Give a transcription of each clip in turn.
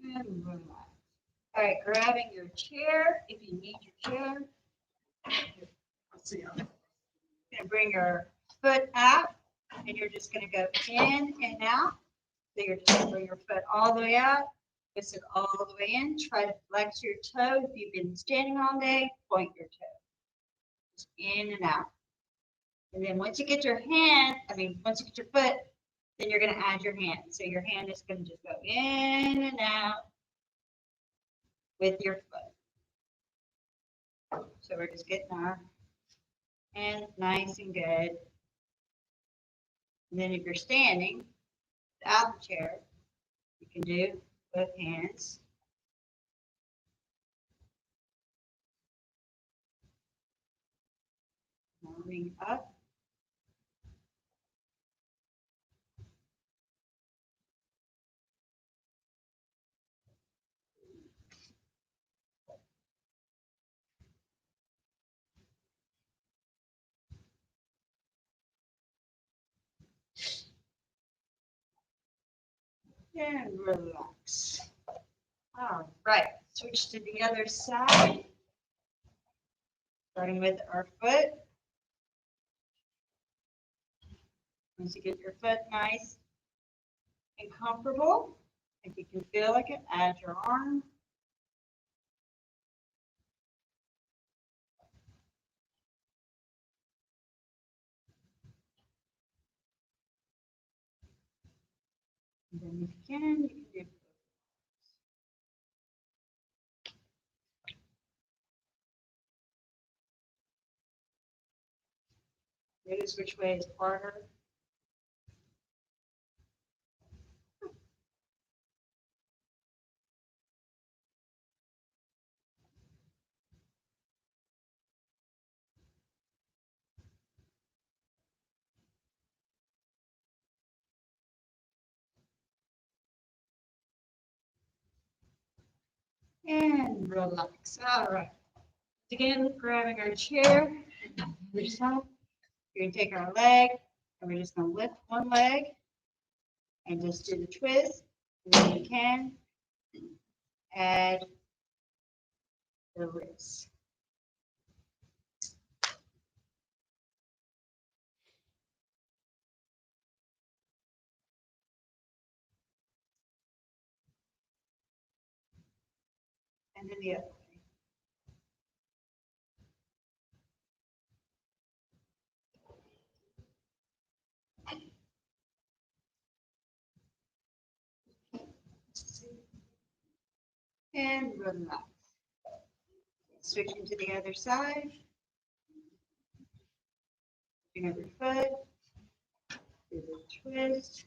And relax. All right, grabbing your chair if you need your chair. Let's see. You're gonna bring your foot out, and you're just gonna go in and out. So you're just gonna bring your foot all the way out, twist it all the way in. Try to flex your toe. If you've been standing all day, point your toe. Just in and out. And then once you get your hand, once you get your foot, then you're gonna add your hand. So your hand is gonna just go in and out with your foot. So we're just getting our hands nice and good. And then if you're standing without the chair, you can do both hands. Warming up. And relax. All right, switch to the other side. Starting with our foot. Once you get your foot nice and comfortable, if you can feel like it, add your arm. And then if you can do notice which way is harder. And relax. All right. Again, grabbing our chair. Other side. We're going to take our leg, and we're just going to lift one leg and just do the twist. And then you can add the wrist. And then the other way. And relax. Switching to the other side. Bring up your foot. Do the twist.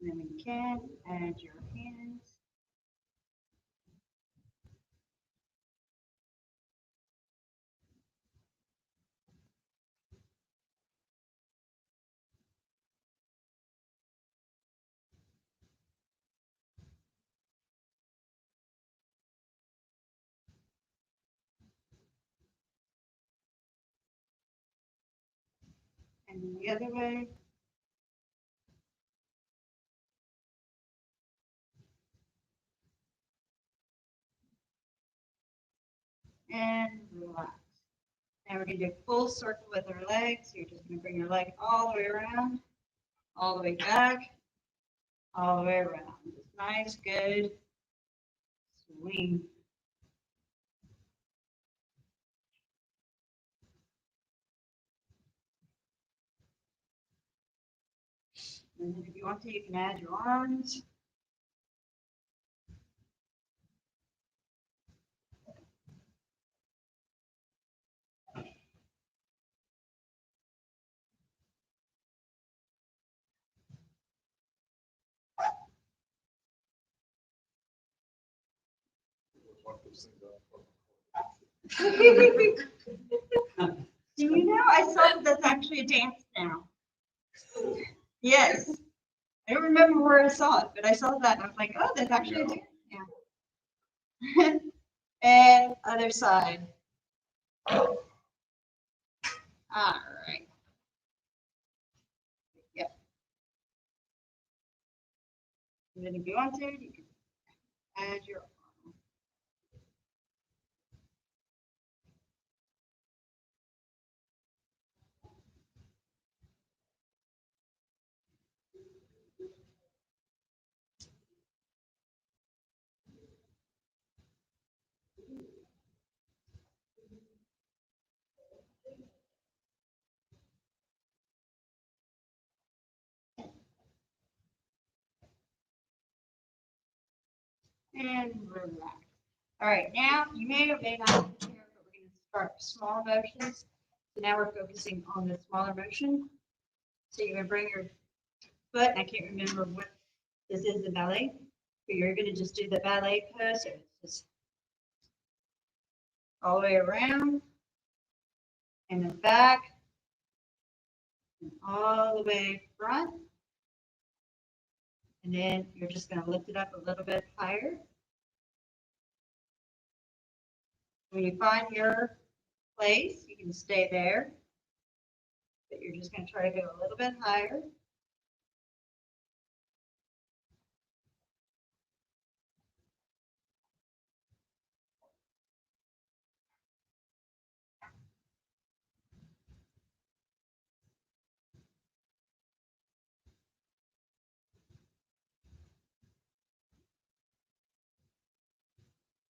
And then we can add your hands. And then the other way. And relax. Now we're going to do a full circle with our legs. So you're just going to bring your leg all the way around, all the way back, all the way around. Just nice, good swing. And then if you want to, you can add your arms. Do you know, I saw that that's actually a dance now. Yes. I don't remember where I saw it, but I saw that and I was like, oh, that's actually a dance now. And other side. All right. Yep. And then if you want to, you can Add your arm. And relax. All right, now you may or may not have to here, but we're going to start with small motions. So now we're focusing on the smaller motion. So you're going to bring your foot, and I can't remember what this is in ballet, but you're going to just do the ballet pose. So it's just all the way around and then back and all the way front. And then you're just going to lift it up a little bit higher. When you find your place, you can stay there, but you're just going to try to go a little bit higher.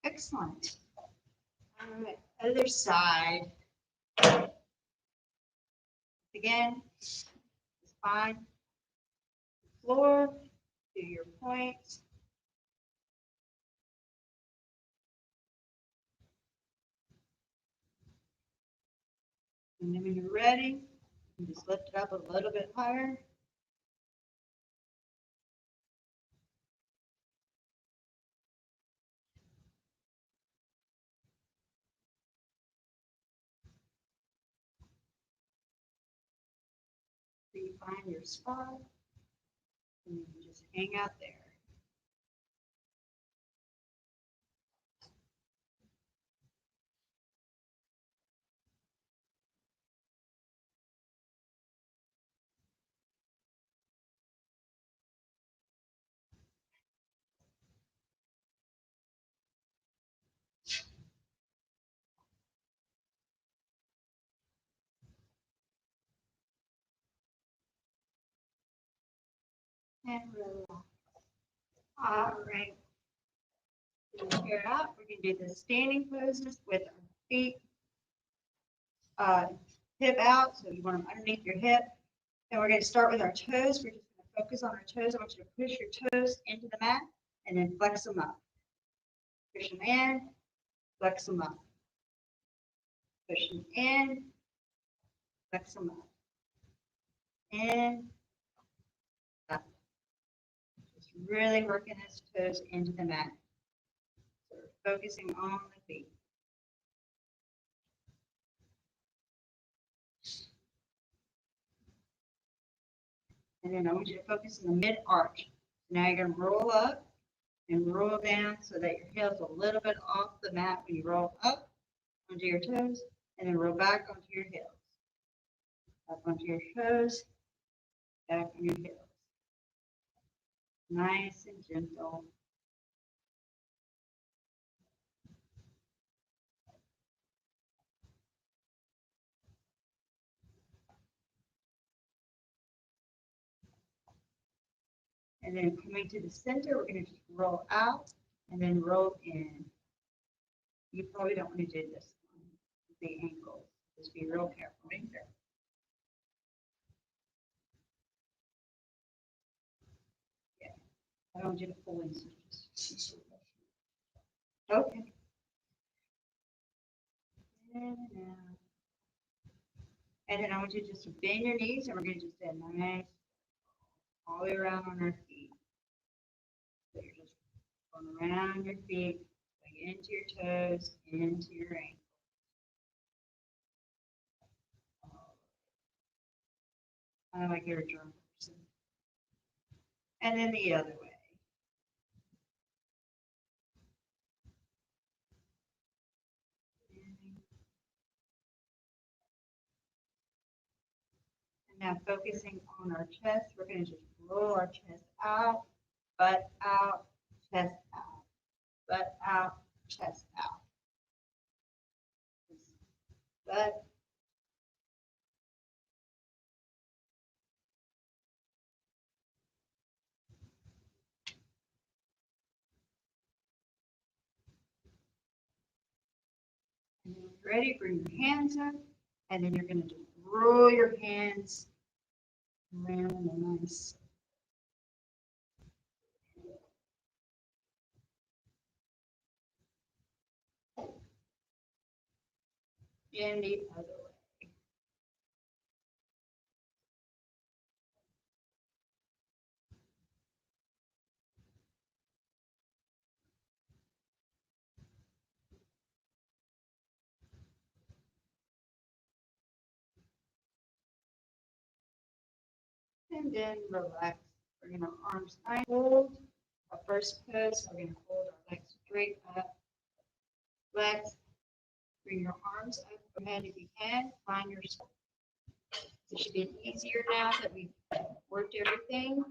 Excellent. All right, other side. Again, spine, floor, do your points. And then when you're ready, you just lift it up a little bit higher. So you find your spot, and you can just hang out there. And relax. All right. Here out, we're going to do the standing poses with our feet hip out. So you want them underneath your hip. And we're going to start with our toes. We're just going to focus on our toes. I want you to push your toes into the mat and then flex them up. Push them in, flex them up. Push them in, flex them up. In, up. Just really working those toes into the mat. So we're focusing on the feet. And then I want you to focus on the mid arch. Now you're going to roll up and roll down so that your heel's a little bit off the mat when you roll up onto your toes, and then roll back onto your heels. Up onto your toes, back on your heels. Nice and gentle. And then coming to the center, we're going to just roll out and then roll in. You probably don't want to do this one with the ankles. Just be real careful right there. Yeah, I don't want you to pull in stitches. Okay. And out. And then I want you just to bend your knees, and we're going to just do a nice all the way around on our feet. So you're just going around your feet, going into your toes, into your ankles. I like you're a drum person. And then the other way. And now focusing on our chest, we're going to just roll our chest out, butt out, chest out. butt out, chest out. Butt. And when you're ready, bring your hands up, and then you're going to roll your hands around in a nice. In the other way. And then relax. Bring our arms high. Hold our first pose. We're going to hold our legs straight up. Flex. Bring your arms up overhead if you can. Find your spot. It should be easier now that we've worked everything.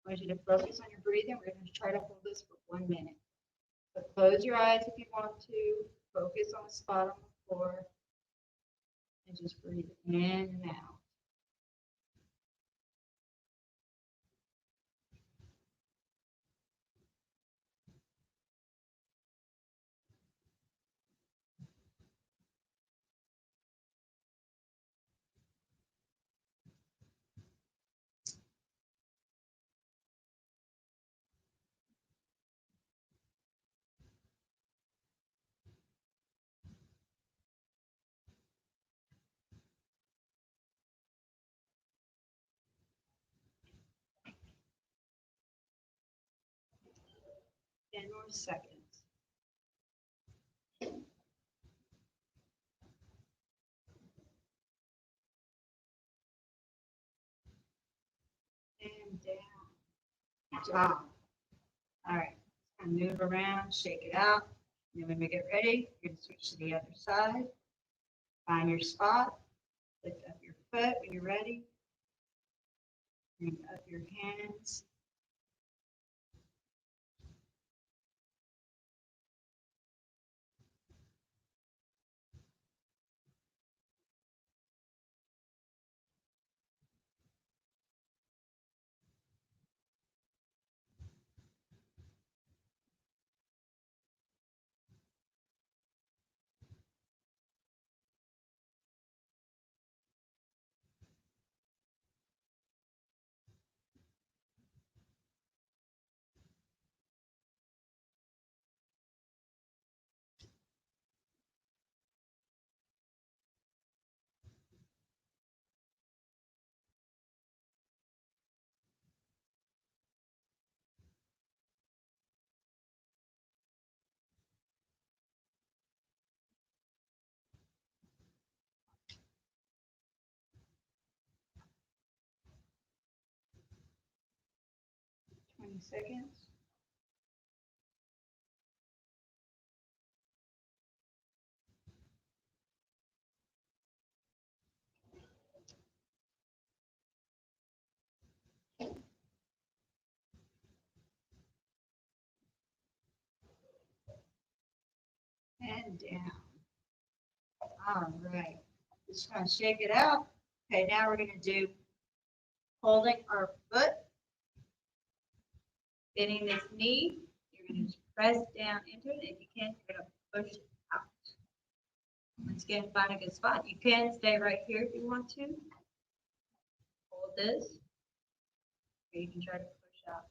I want you to focus on your breathing. We're going to try to hold this for 1 minute. So close your eyes if you want to. Focus on the spot on the floor. And just breathe in and out. Ten more seconds. And down. Good job. All right. And move around, shake it out. And then when we get ready, you're going to switch to the other side. Find your spot. Lift up your foot when you're ready. Bring up your hands. Seconds. And down. All right. Just kind of shake it out. Okay, now we're going to do holding our foot, bending this knee. You're going to just press down into it. If you can, you're going to push it out. Once again, find a good spot. You can stay right here if you want to. Hold this. Or you can try to push out.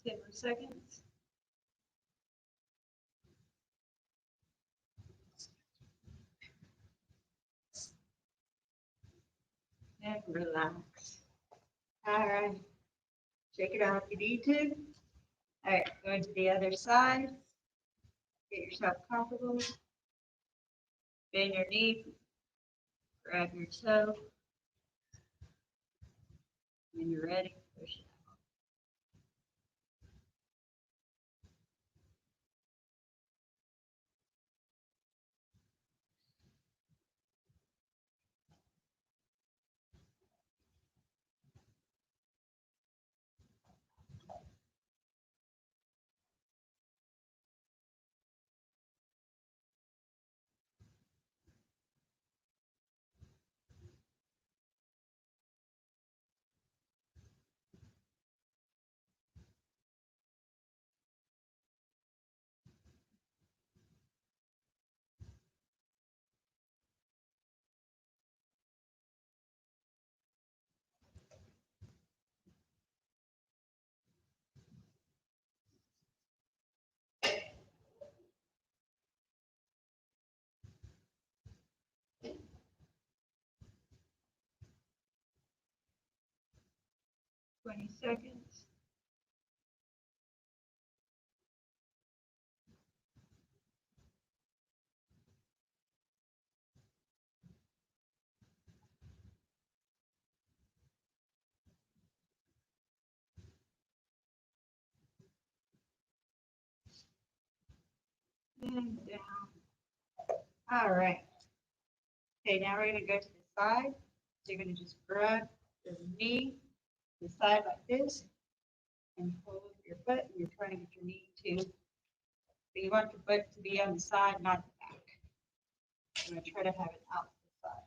10 more seconds. And relax. All right. Shake it out if you need to. All right, go to the other side. Get yourself comfortable. Bend your knee. Grab your toe. When you're ready, push it. 20 seconds. And down. All right. Okay, now we're going to go to the side. So you're going to just grab your knee, the side like this, and hold your foot. And you're trying to get your knee to, but you want your foot to be on the side, not the back. I'm going to try to have it out the side.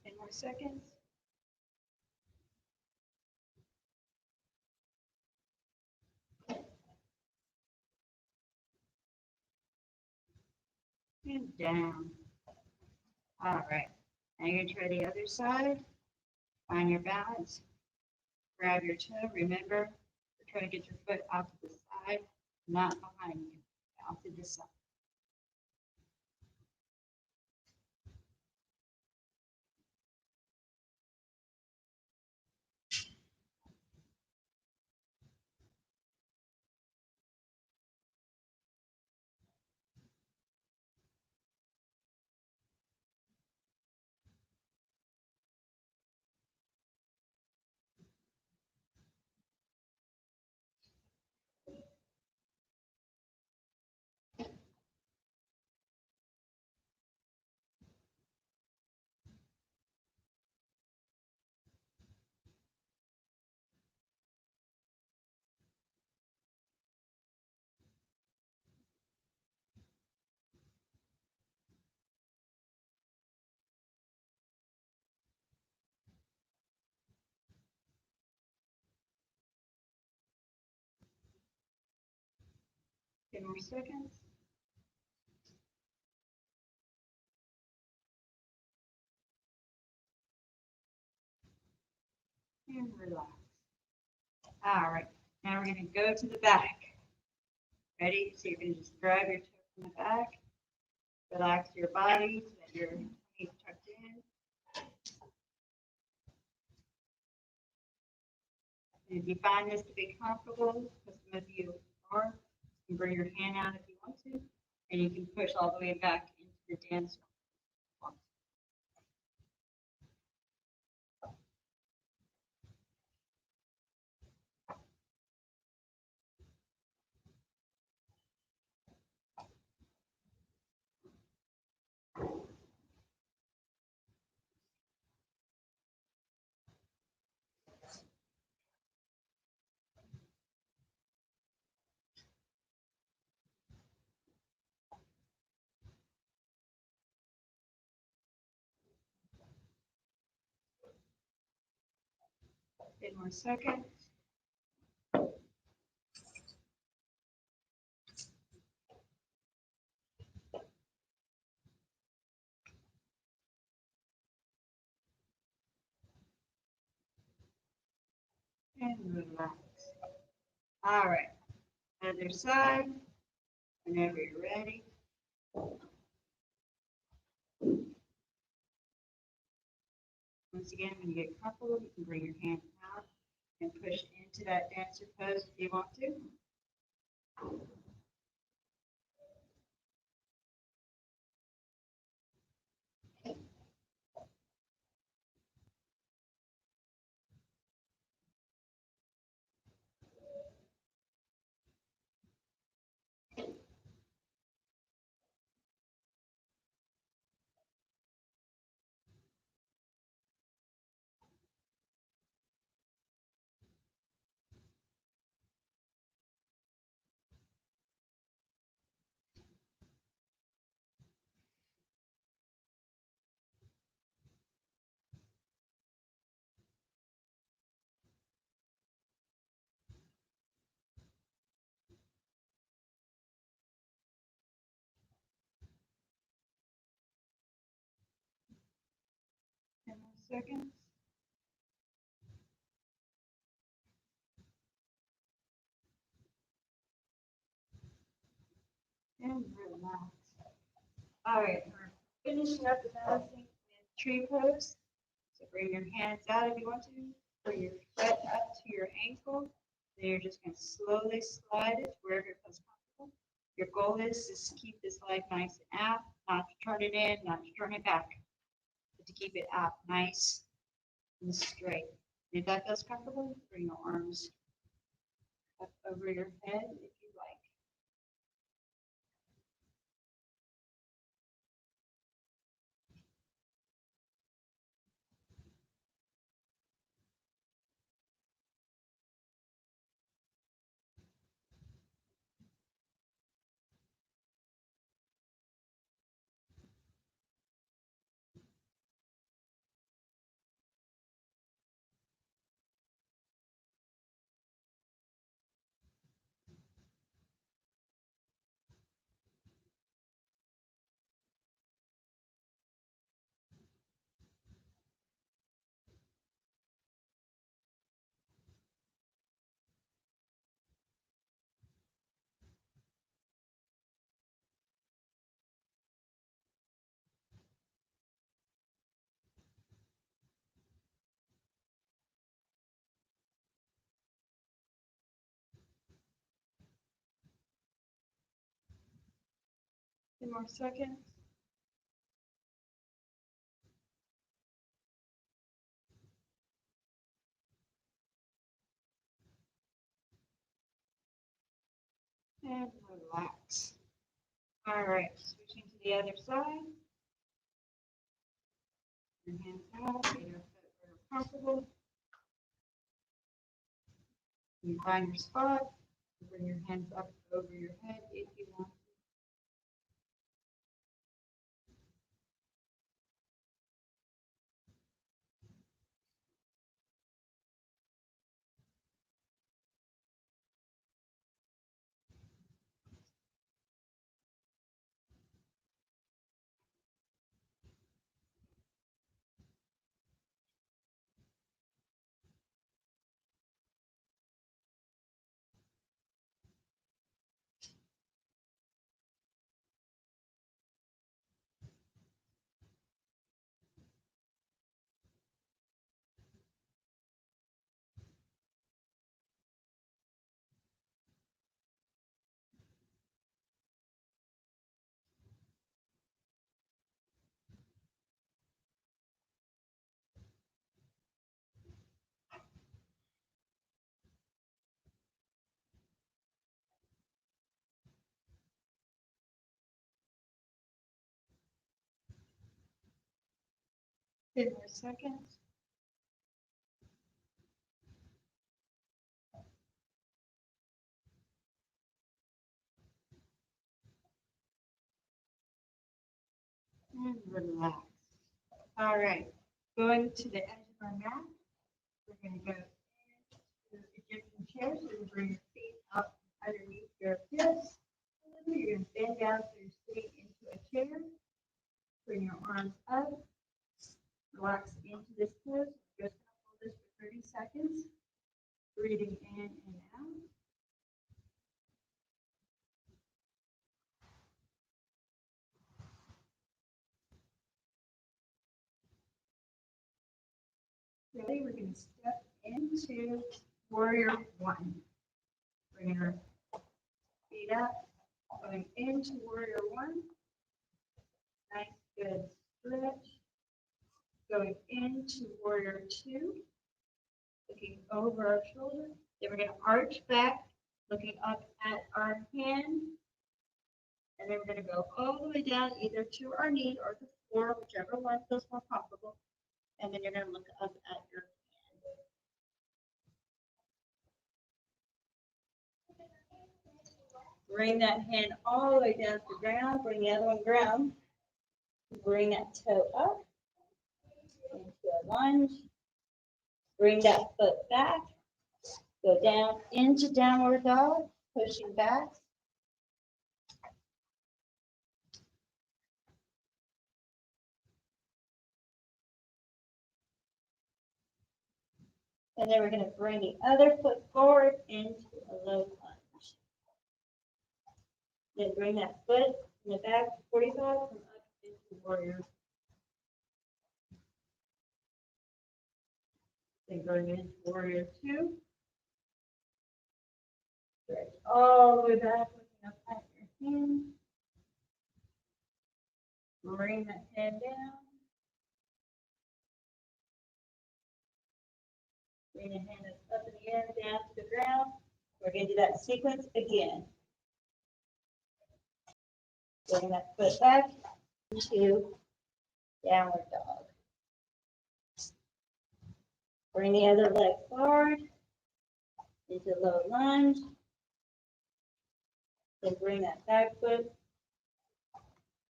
10 more seconds. And down. All right. Now you're going to try the other side. Find your balance. Grab your toe. Remember, you're trying to get your foot out to the side, not behind you. Out to the side. Ten more seconds. And relax. All right. Now we're going to go to the back. Ready? So you're going to just grab your toe from the back. Relax your body so that your knees tucked in. And if you find this to be comfortable, because some of you are, you can bring your hand out if you want to, and you can push all the way back into the dance. 10 more seconds. And relax. All right, other side, whenever you're ready. Once again, when you get comfortable, you can bring your hand out and push into that dancer pose if you want to. Ten more seconds. And relax. All right, we're finishing up the balancing and tree pose. So bring your hands out if you want to. Bring your foot up to your ankle. Then you're just going to slowly slide it wherever it feels comfortable. Your goal is to keep this leg nice and out, not to turn it in, not to turn it back, but to keep it out nice and straight. If that feels comfortable, bring your arms up over your head if you like. Few more seconds. And relax. All right, switching to the other side. Your hands out, get your foot where you're comfortable. You find your spot. Bring your hands up over your head if you want. Few more seconds. And relax. All right, going to the edge of our mat. We're going to go chair, so you bring your feet up underneath your hips. You're going to bend down so you're sitting into a chair. Bring your arms up. Relax into this pose. Just hold this for 30 seconds. Breathing in and out. Ready? We're going to step into warrior one. Bring our feet up. Going into warrior one. Nice, good stretch. Going into warrior two. Looking over our shoulder. Then we're going to arch back, looking up at our hand. And then we're going to go all the way down either to our knee or the floor, whichever one feels more comfortable. And then you're going to look up at your hand. Bring that hand all the way down to the ground. Bring the other one ground. Bring that toe up into a lunge. Bring that foot back. Go down into downward dog, pushing back. And then we're going to bring the other foot forward into a low lunge. Then bring that foot in the back to 45, come up into warrior. Then going into warrior two. Stretch all the way back, looking up at your hand. Bring that hand down. Bring the hand up in the air, down to the ground. We're going to do that sequence again. Bring that foot back into downward dog. Bring the other leg forward into low lunge. Then bring that back foot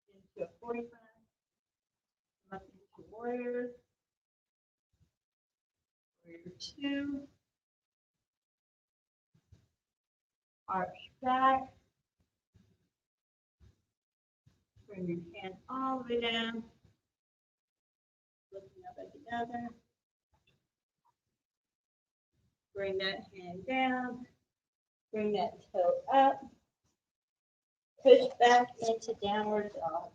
into a 45. Up into warrior. Warrior two. Arch back. Bring your hand all the way down. Looking up at the other. Bring that hand down. Bring that toe up. Push back into downward dog.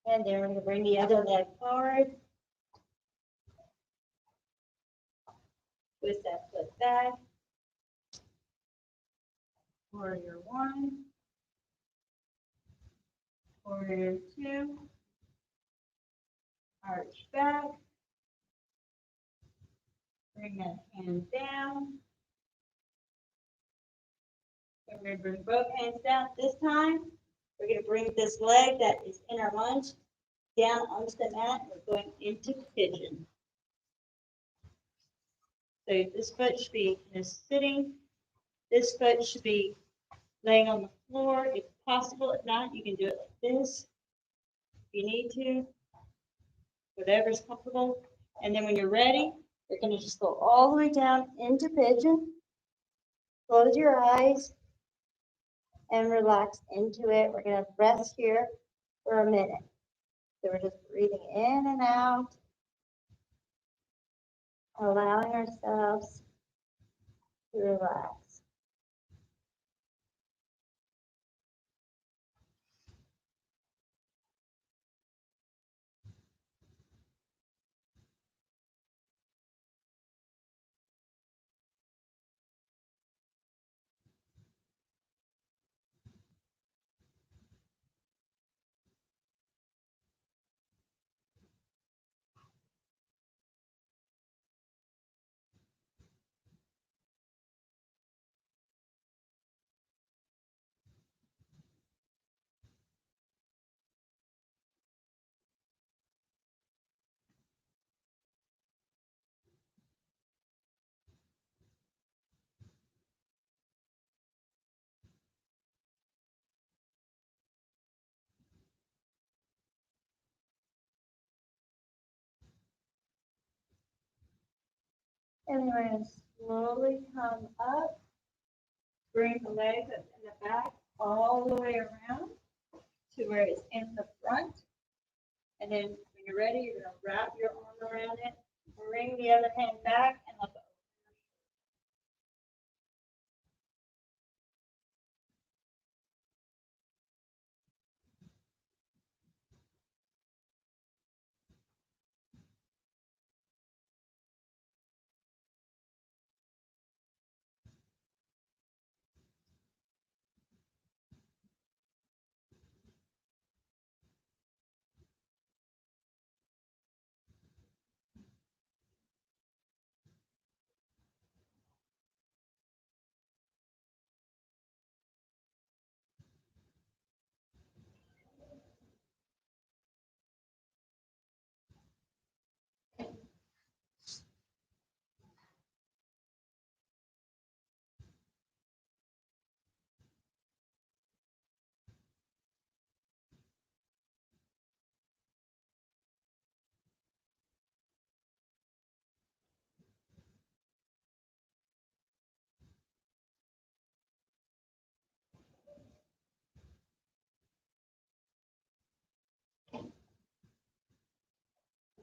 And then we're going to bring the other leg forward. Twist that foot back. Warrior one. Warrior two. Arch back. Bring that hand down. And we're going to bring both hands down. This time, we're going to bring this leg that is in our lunge down onto the mat. We're going into pigeon. So this foot should be sitting. This foot should be laying on the floor if possible. If not, you can do it like this if you need to. Whatever's comfortable. And then when you're ready, you're going to just go all the way down into pigeon. Close your eyes and relax into it. We're going to rest here for a minute. So we're just breathing in and out, allowing ourselves to relax. And we're going to slowly come up, bring the leg up in the back all the way around to where it's in the front. And then when you're ready, you're going to wrap your arm around it, bring the other hand back, and let go.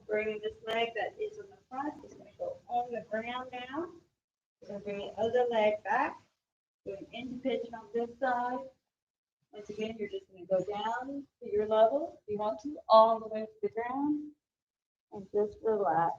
Bring this leg that is on the front is going to go on the ground now. We're going to bring the other leg back, going into pigeon on this side. Once again, you're just going to go down to your level, if you want to, all the way to the ground, and just relax.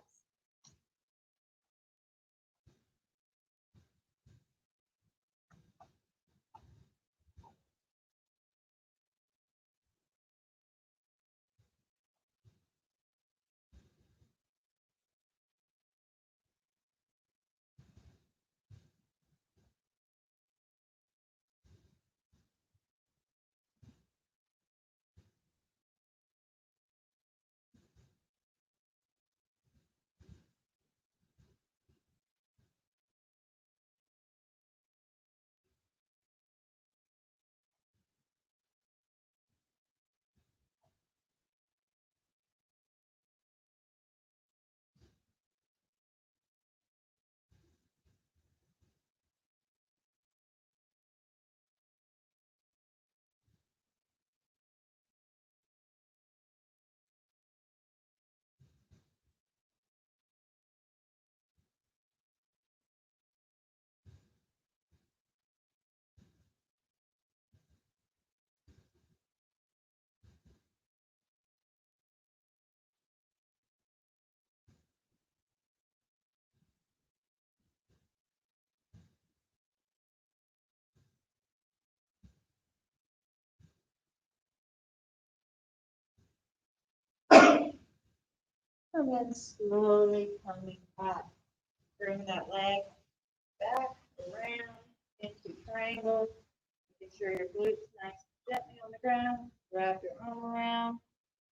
And then slowly coming back. Bring that leg back, around, into triangle. Make sure your glutes nice and gently on the ground. Wrap your arm around.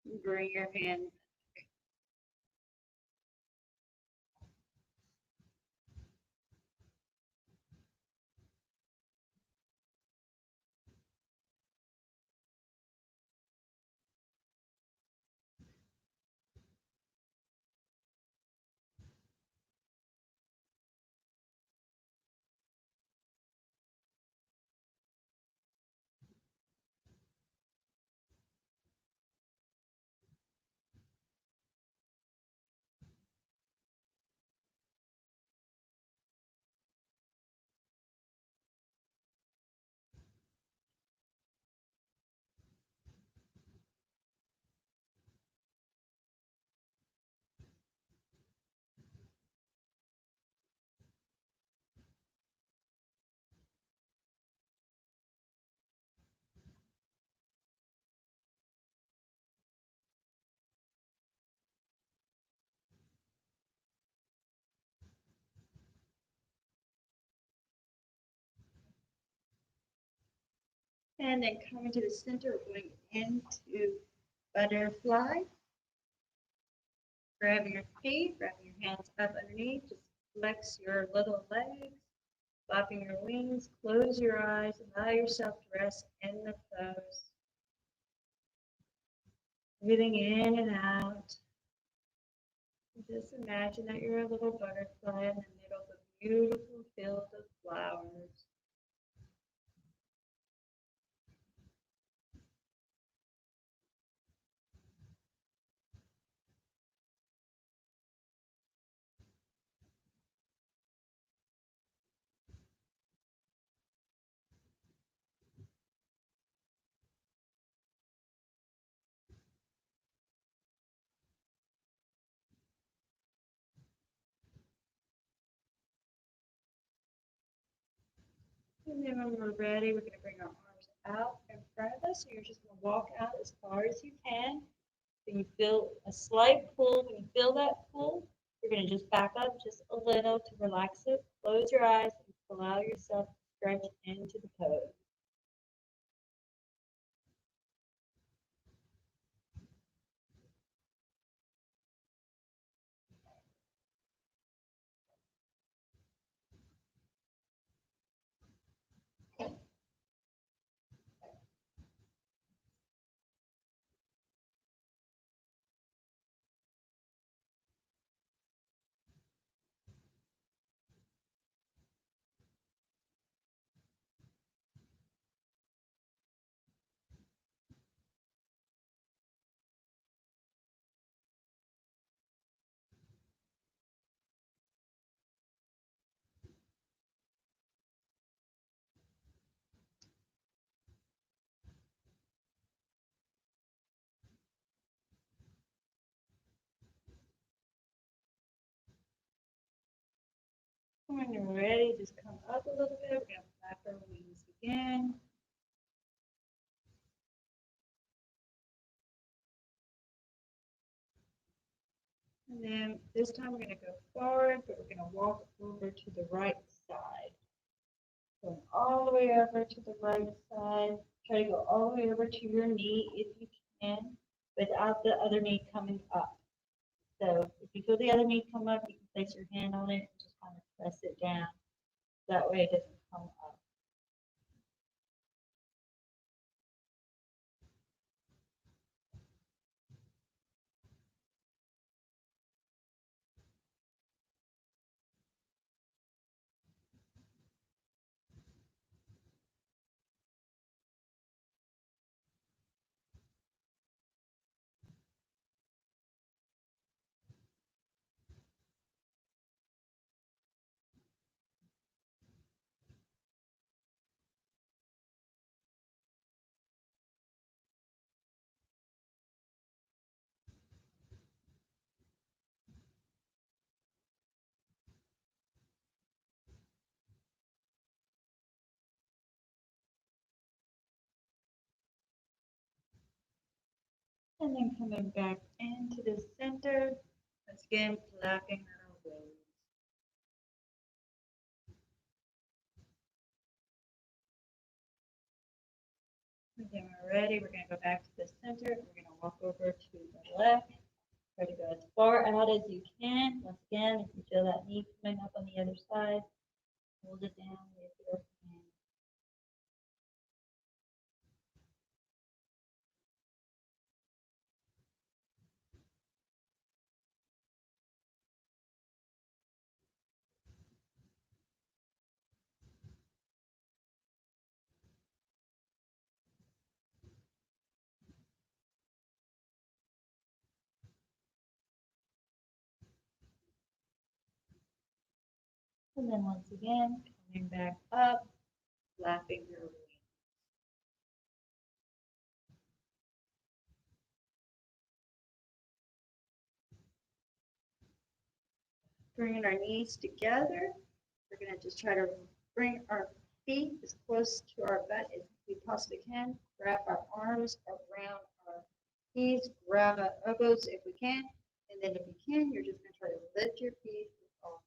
And bring your hands. And then coming to the center, we're going into butterfly. Grab your feet, grab your hands up underneath, just flex your little legs, flapping your wings, close your eyes, allow yourself to rest in the pose. Breathing in and out. Just imagine that you're a little butterfly in the beautiful field of flowers. And then when we're ready, we're going to bring our arms out in front of us. So you're just going to walk out as far as you can. Then you feel a slight pull. When you feel that pull, you're going to just back up just a little to relax it. Close your eyes and allow yourself to stretch into the pose. When you're ready, just come up a little bit. We're going to flap our wings again. And then this time we're going to go forward, but we're going to walk over to the right side. Going all the way over to the right side. Try to go all the way over to your knee if you can, without the other knee coming up. So if you feel the other knee come up, you can place your hand on it and just kind of press it down. That way it doesn't come up. And then coming back into the center, once again, flapping our wings. And then we're ready, we're going to go back to the center. We're going to walk over to the left. Try to go as far out as you can. Once again, if you feel that knee coming up on the other side, hold it down with your hand. And then once again, coming back up, flapping your wings. Bringing our knees together. We're going to just try to bring our feet as close to our butt as we possibly can. Wrap our arms around our knees, grab our elbows if we can. And then if you can, you're just going to try to lift your feet off.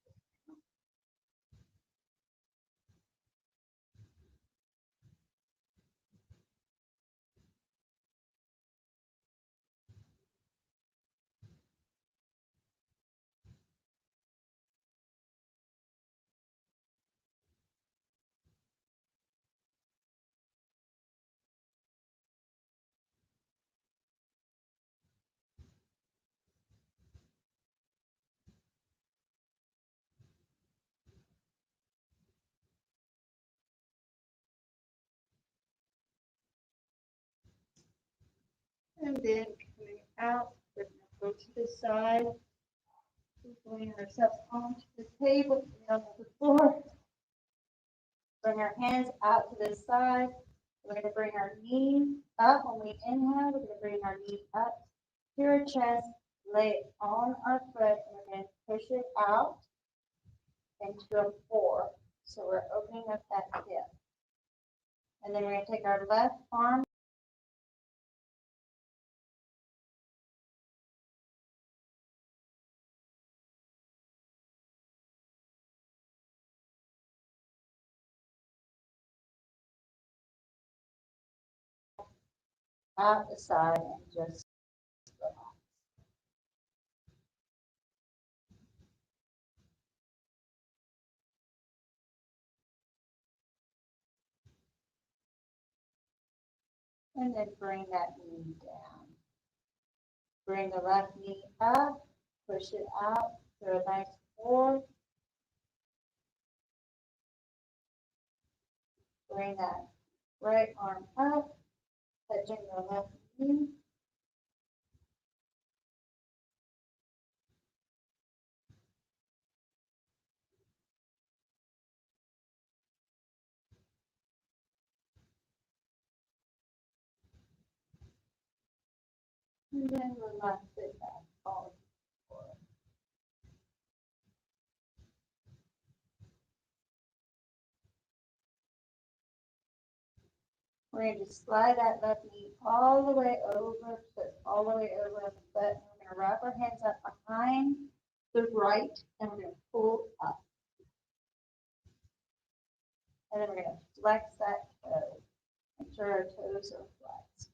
And then coming out, we're going to go to the side. We're going ourselves onto the table, down to the floor. Bring our hands out to the side. We're going to bring our knee up. When we inhale, we're going to bring our knee up to our chest, lay it on our foot, and we're going to push it out into a 4. So we're opening up that hip. And then we're going to take our left arm out the side and just relax. And then bring that knee down. Bring the left knee up, push it out to a nice 4. Bring that right arm up, touching the left knee. And then relax it back all forward. We're going to just slide that left knee all the way over, foot all the way over the foot. And we're going to wrap our hands up behind the right, and we're going to pull up. And then we're going to flex that toe. Make sure our toes are flexed.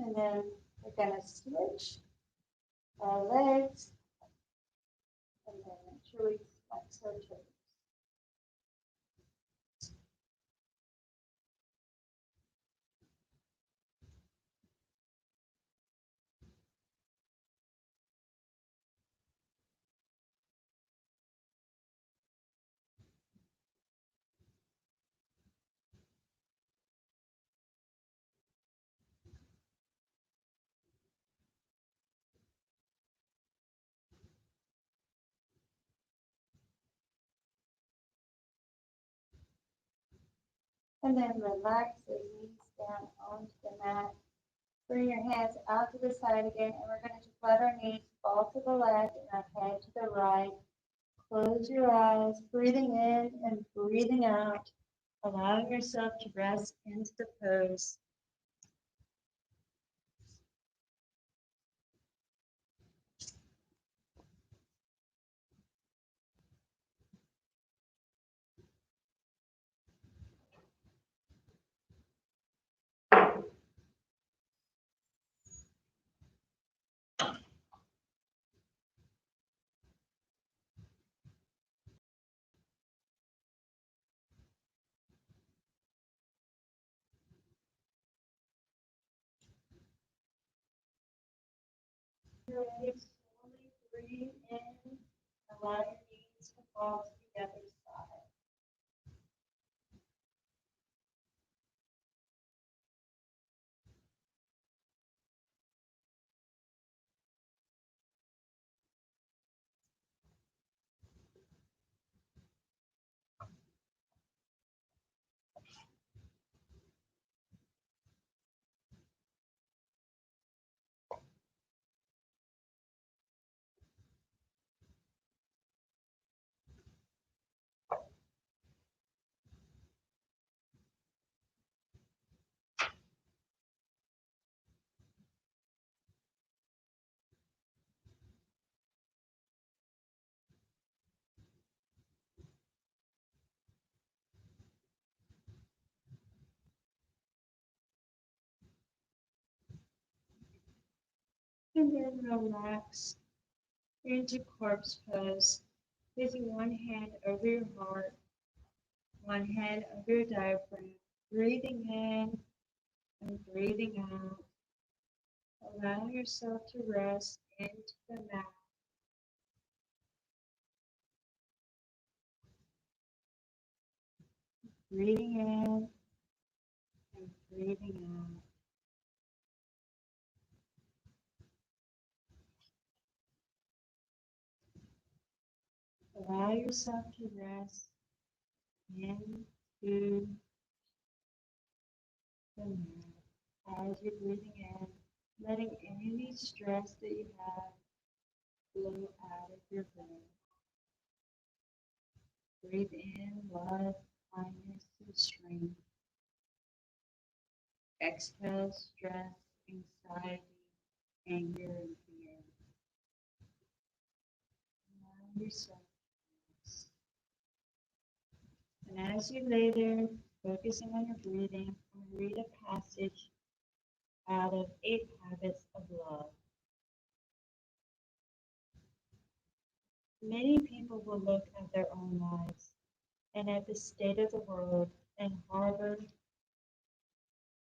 And then we're going to switch our legs. And then make sure we flex our toes. And then relax the knees down onto the mat. Bring your hands out to the side again, and we're going to just let our knees fall to the left and our head to the right. Close your eyes, breathing in and breathing out, allowing yourself to rest into the pose. You're ready, slowly breathe in, allow your knees to fall to the other side. And then relax into corpse pose, placing one hand over your heart, one hand over your diaphragm, breathing in and breathing out. Allow yourself to rest into the mat. Breathing in and breathing out. Allow yourself to rest into the mat as you're breathing in, letting any stress that you have flow out of your brain. Breathe in love, kindness, and strength. Exhale stress, anxiety, anger, and fear. Allow yourself to rest. And as you lay there, focusing on your breathing, I'm going to read a passage out of 8 Habits of Love. Many people will look at their own lives and at the state of the world and harbor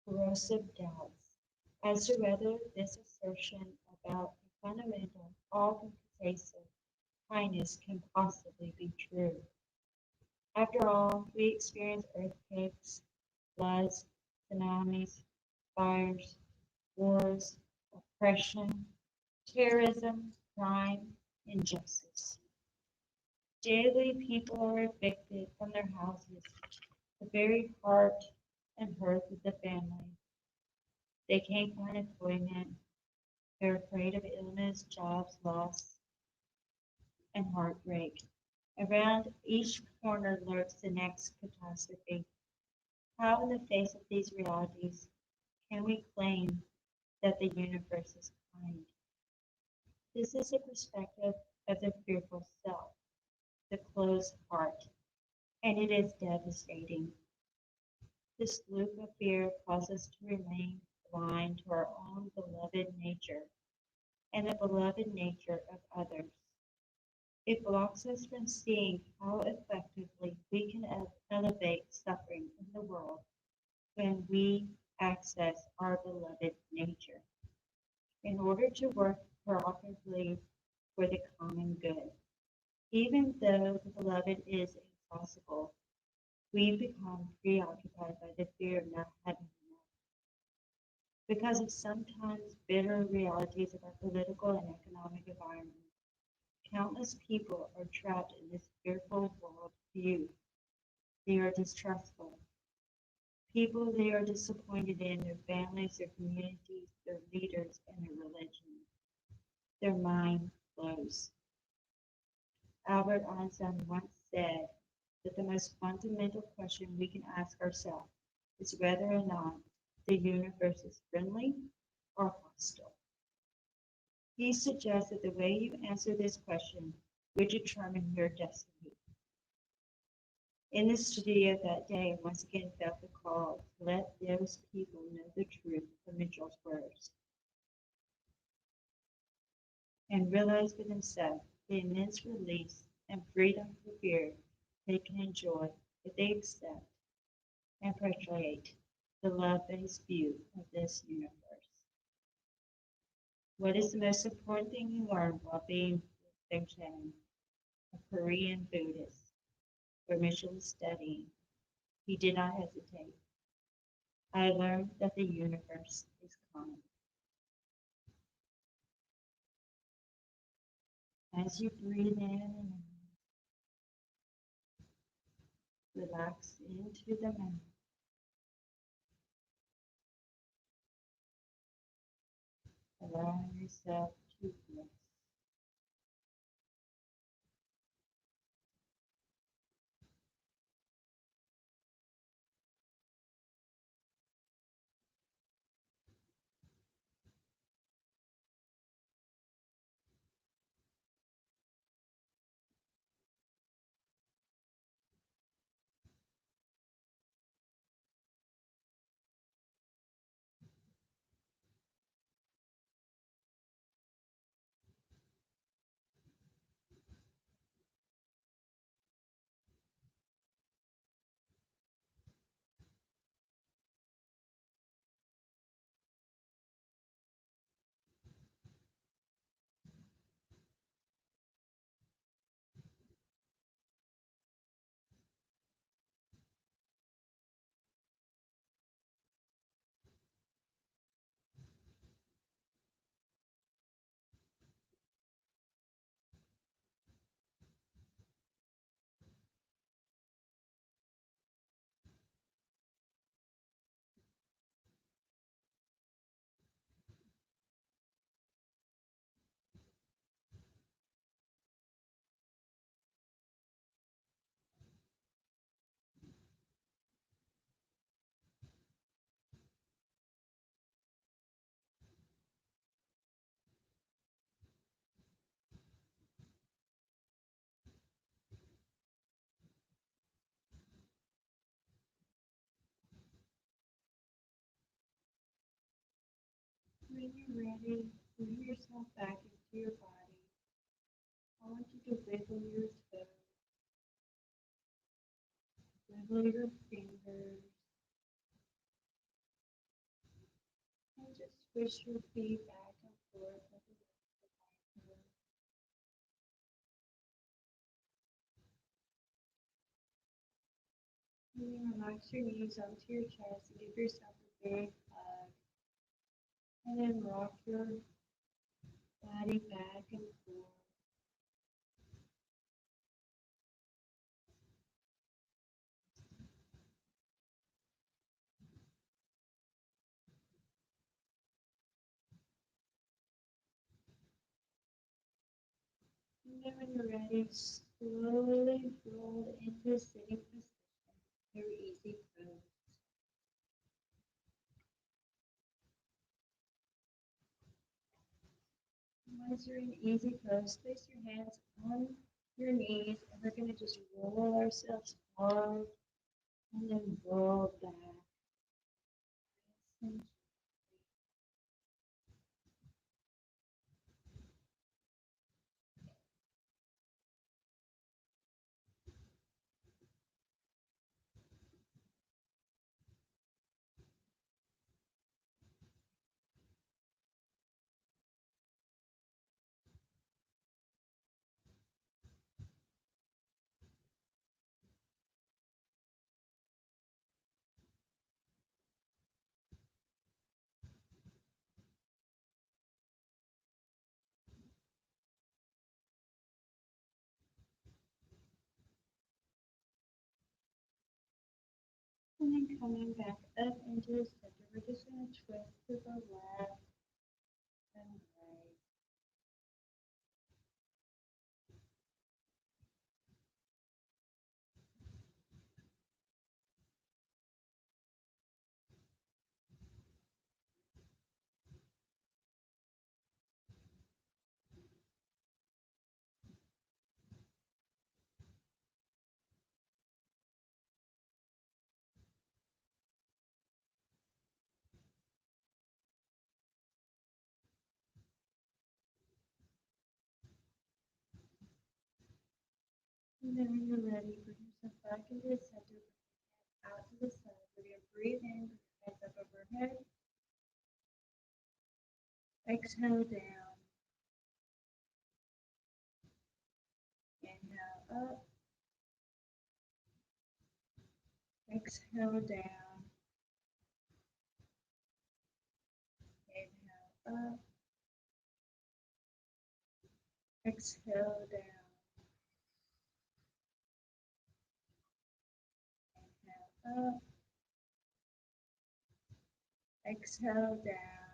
corrosive doubts as to whether this assertion about the fundamental, often pervasive kindness can possibly be true. After all, we experience earthquakes, floods, tsunamis, fires, wars, oppression, terrorism, crime, injustice. Daily, people are evicted from their houses, the very heart and hearth of the family. They can't find employment. They're afraid of illness, jobs loss, and heartbreak. Around each corner lurks the next catastrophe. How, in the face of these realities, can we claim that the universe is kind? This is the perspective of the fearful self, the closed heart, and it is devastating. This loop of fear causes us to remain blind to our own beloved nature and the beloved nature of others. It blocks us from seeing how effectively we can elevate suffering in the world when we access our beloved nature in order to work cooperatively for the common good. Even though the beloved is impossible, we become preoccupied by the fear of not having enough. Because of sometimes bitter realities of our political and economic environment, countless people are trapped in this fearful world view. They are distrustful. People they are disappointed in their families, their communities, their leaders, and their religion. Their mind blows. Albert Einstein once said that the most fundamental question we can ask ourselves is whether or not the universe is friendly or hostile. He suggests that the way you answer this question would determine your destiny. In the studio that day, I once again felt the call to let those people know the truth of Mitchell's words and realize for themselves the immense release and freedom from fear they can enjoy if they accept and portray the love-based view of this universe. What is the most important thing you learn while being with Chen, a Korean Buddhist, where Mitchell was studying? He did not hesitate. I learned that the universe is kind. As you breathe in and out, relax into the mouth. Allow yourself to rest. when you're ready, bring yourself back into your body. I want you to wiggle your toes, wiggle your fingers, and just swish your feet back and forth like a bicycle. And then relax your knees onto your chest and give yourself a big hug. And then rock your body back and forth. And then when you're ready, slowly roll into sitting position. Your easy pose. Once you're in easy pose, place your hands on your knees, and we're going to just roll ourselves forward and then roll back. And then coming back up into the center, we're just going to twist to the left and right. And then when you're ready, bring yourself back into the center, out to the side. We're going to breathe in, bring your hands up overhead. Exhale down. Inhale up. Exhale down. Inhale up. Exhale down. Inhale up. Exhale down.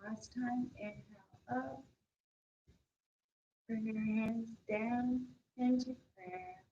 Last time, inhale up. Bring your hands down into prayer.